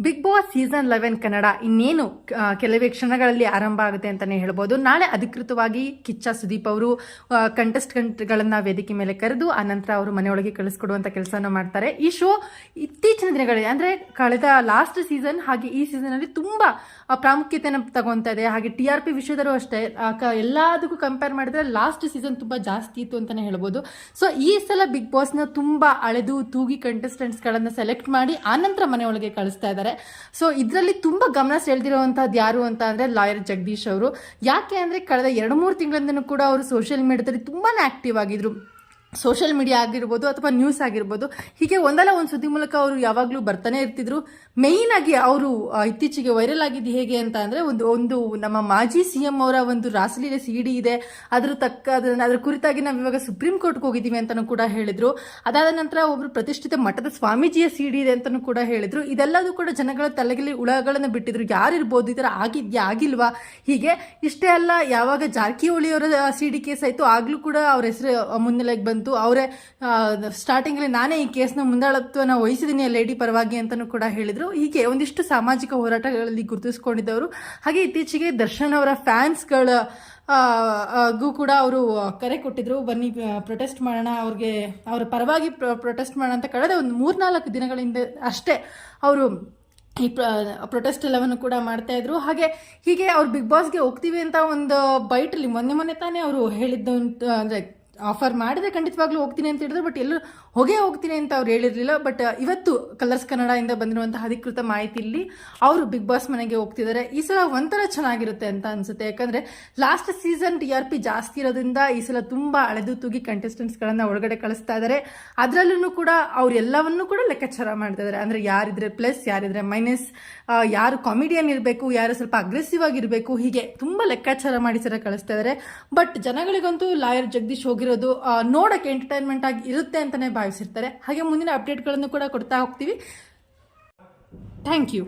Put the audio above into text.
Big boss season 11 Kannada ಇನ್ನೇನು ಕೆಲವೇ ಕ್ಷಣಗಳಲ್ಲಿ ಆರಂಭ ಆಗುತ್ತೆ ಅಂತಾನೆ ಹೇಳ್ಬೋದು. ನಾಳೆ ಅಧಿಕೃತವಾಗಿ ಕಿಚ್ಚ ಸುದೀಪ್ ಅವರು ಕಂಟೆಸ್ಟೆಂಟ್ಗಳನ್ನ ವೇದಿಕೆ ಮೇಲೆ ಕರೆದು ಆನಂತರ ಅವರು ಮನೆಯೊಳಗೆ ಕಳಿಸ್ಕೊಡುವಂತ ಕೆಲಸವನ್ನು ಮಾಡ್ತಾರೆ. ಈ ಶೋ ಇತ್ತೀಚಿನ ದಿನಗಳಲ್ಲಿ ಅಂದ್ರೆ ಕಳೆದ ಲಾಸ್ಟ್ ಸೀಸನ್ ಹಾಗೆ ಈ ಸೀಸನ್ ಅಲ್ಲಿ ತುಂಬಾ ಪ್ರಾಮುಖ್ಯತೆಯನ್ನು ತಗೊಂತಾ ಇದೆ. ಹಾಗೆ TRP ವಿಷಯದಲ್ಲೂ ಅಷ್ಟೇ ಎಲ್ಲದಕ್ಕೂ ಕಂಪೇರ್ ಮಾಡಿದ್ರೆ ಲಾಸ್ಟ್ ಸೀಸನ್ ತುಂಬಾ ಜಾಸ್ತಿ ಇತ್ತು ಅಂತಾನೆ ಹೇಳ್ಬೋದು. ಸೊ ಈ ಸಲ ಬಿಗ್ ಬಾಸ್ ನ ತುಂಬಾ ಅಳೆದು ತೂಗಿ ಕಂಟೆಸ್ಟೆಂಟ್ಸ್ ಗಳನ್ನ ಸೆಲೆಕ್ಟ್ ಮಾಡಿ ಆನಂತರ ಮನೆಯೊಳಗೆ ಕಳಿಸ್ತಾ ಇದ್ದಾರೆ. ಸೊ ಇದರಲ್ಲಿ ತುಂಬಾ ಗಮನ ಸೆಳೆದಿರುವಂತಹದ್ದು ಯಾರು ಅಂತ ಅಂದ್ರೆ ಲಾಯರ್ ಜಗದೀಶ್ ಅವರು. ಯಾಕೆ ಅಂದ್ರೆ ಕಳೆದ 2-3 ತಿಂಗಳಿಂದನೂ ಕೂಡ ಅವರು ಸೋಷಿಯಲ್ ಮೀಡಿಯಾದಲ್ಲಿ ತುಂಬಾನೇ ಆಕ್ಟಿವ್ ಆಗಿದ್ರು. ಸೋಷಿಯಲ್ ಮೀಡಿಯಾ ಆಗಿರ್ಬೋದು ಅಥವಾ ನ್ಯೂಸ್ ಆಗಿರ್ಬೋದು, ಹೀಗೆ ಒಂದಲ್ಲ ಒಂದು ಸುದ್ದಿ ಮೂಲಕ ಅವರು ಯಾವಾಗಲೂ ಬರ್ತಾನೆ ಇರ್ತಿದ್ರು. ಮೇಯ್ನ್ ಆಗಿ ಅವರು ಇತ್ತೀಚೆಗೆ ವೈರಲ್ ಆಗಿದ್ದು ಹೇಗೆ ಅಂತ ಅಂದ್ರೆ ಒಂದು ನಮ್ಮ ಮಾಜಿ CM ಅವರ ಒಂದು ರಾಸಲೀಲೆ CD ಇದೆ, ಅದ್ರ ಕುರಿತಾಗಿ ನಾವು ಇವಾಗ ಸುಪ್ರೀಂ ಕೋರ್ಟ್ಗೆ ಹೋಗಿದ್ದೀವಿ ಅಂತಾನೂ ಕೂಡ ಹೇಳಿದ್ರು. ಅದಾದ ನಂತರ ಒಬ್ರು ಪ್ರತಿಷ್ಠಿತ ಮಠದ ಸ್ವಾಮೀಜಿಯ CD ಇದೆ ಅಂತಾನೂ ಕೂಡ ಹೇಳಿದ್ರು. ಇದೆಲ್ಲದೂ ಕೂಡ ಜನಗಳ ತಲೆಗೆ ಉಳಗಳನ್ನ ಬಿಟ್ಟಿದ್ರು. ಯಾರಿರ್ಬೋದು, ಈ ಥರ ಆಗಿದ್ಯಾ ಆಗಿಲ್ವಾ, ಹೀಗೆ ಇಷ್ಟೇ ಅಲ್ಲ, ಯಾವಾಗ ಜಾರಕಿಹೊಳಿ ಅವರ CD ಕೇಸ್ ಆಯ್ತು ಆಗ್ಲೂ ಕೂಡ ಅವ್ರ ಹೆಸರು ಮುನ್ನೆಲೆಗೆ ಬಂತು. ಅವರೇ ಸ್ಟಾರ್ಟಿಂಗ್ ಅಲ್ಲಿ ನಾನೇ ಈ ಕೇಸ್ನ ಮುಂದಾಳತ್ವನ ವಹಿಸಿದ್ದೀನಿ ಲೇಡಿ ಪರವಾಗಿ ಅಂತಾನೂ ಕೂಡ ಹೇಳಿದ್ರು. ಹೀಗೆ ಒಂದಿಷ್ಟು ಸಾಮಾಜಿಕ ಹೋರಾಟಗಳಲ್ಲಿ ಗುರುತಿಸಿಕೊಂಡಿದ್ದವರು. ಹಾಗೆ ಇತ್ತೀಚೆಗೆ ದರ್ಶನ್ ಅವರ ಫ್ಯಾನ್ಸ್ಗಳ ಗೂ ಕೂಡ ಅವರು ಕರೆ ಕೊಟ್ಟಿದ್ರು, ಬನ್ನಿ ಪ್ರೊಟೆಸ್ಟ್ ಮಾಡೋಣ, ಅವ್ರಿಗೆ ಅವರ ಪರವಾಗಿ ಪ್ರೊಟೆಸ್ಟ್ ಮಾಡೋಣ ಅಂತ. ಕಳೆದ ಒಂದು 3-4 ದಿನಗಳಿಂದ ಅಷ್ಟೇ ಅವರು ಈ ಪ್ರೊಟೆಸ್ಟ್ ಎಲ್ಲವನ್ನು ಕೂಡ ಮಾಡ್ತಾ ಇದ್ರು. ಹೀಗೆ ಅವ್ರು ಬಿಗ್ ಬಾಸ್ಗೆ ಹೋಗ್ತೀವಿ ಅಂತ ಒಂದು ಬೈಟಲ್ಲಿ ಮೊನ್ನೆ ತಾನೇ ಅವರು ಹೇಳಿದ್ದು ಅಂದ್ರೆ ಆಫರ್ ಮಾಡಿದ್ರೆ ಖಂಡಿತವಾಗ್ಲೂ ಹೋಗ್ತೀನಿ ಅಂತ ಹೇಳಿದ್ರು. ಬಟ್ ಎಲ್ಲೂ ಹೋಗ್ತೀನಿ ಅಂತ ಅವ್ರು ಹೇಳಿರಲಿಲ್ಲ. ಬಟ್ ಇವತ್ತು ಕಲರ್ಸ್ ಕನ್ನಡದಿಂದ ಬಂದಿರುವಂತಹ ಅಧಿಕೃತ ಮಾಹಿತಿಯಲ್ಲಿ ಅವರು ಬಿಗ್ ಬಾಸ್ ಮನೆಗೆ ಹೋಗ್ತಿದ್ದಾರೆ. ಈ ಸಲ ಒಂಥರ ಚೆನ್ನಾಗಿರುತ್ತೆ ಅಂತ ಅನ್ಸುತ್ತೆ. ಯಾಕಂದ್ರೆ ಲಾಸ್ಟ್ ಸೀಸನ್ TRP ಜಾಸ್ತಿ ಇರೋದ್ರಿಂದ ಈ ಸಲ ತುಂಬಾ ಅಳೆದು ತೂಗಿ ಕಂಟೆಸ್ಟೆಂಟ್ಸ್ಗಳನ್ನ ಒಳಗಡೆ ಕಳಿಸ್ತಾ ಇದ್ದಾರೆ. ಅದರಲ್ಲೂ ಕೂಡ ಅವ್ರೆಲ್ಲವನ್ನೂ ಕೂಡ ಲೆಕ್ಕಾಚಾರ ಮಾಡ್ತಾ ಇದ್ದಾರೆ. ಅಂದ್ರೆ ಯಾರಿದ್ರೆ ಪ್ಲಸ್, ಯಾರಿದ್ರೆ ಮೈನಸ್, ಯಾರು ಕಾಮಿಡಿಯನ್ ಇರಬೇಕು, ಯಾರು ಸ್ವಲ್ಪ ಅಗ್ರೆಸಿವ್ ಆಗಿರಬೇಕು, ಹೀಗೆ ತುಂಬಾ ಲೆಕ್ಕಾಚಾರ ಮಾಡಿ ಸರ ಕಳಿಸ್ತಾ ಇದ್ದಾರೆ. ಬಟ್ ಜನಗಳಿಗಂತೂ ಲಾಯರ್ ಜಗದೀಶ್ ಹೋಗಿರೋದು ನೋಡಕ್ಕೆ ಎಂಟರ್ಟೈನ್ಮೆಂಟ್ ಆಗಿ ಇರುತ್ತೆ ಅಂತಾನೆ ಭಾವಿಸಿರ್ತಾರೆ. ಹಾಗೆ ಮುಂದಿನ ಅಪ್ಡೇಟ್ಗಳನ್ನು ಕೂಡ ಕೊಡ್ತಾ ಹೋಗ್ತೀವಿ. Thank you.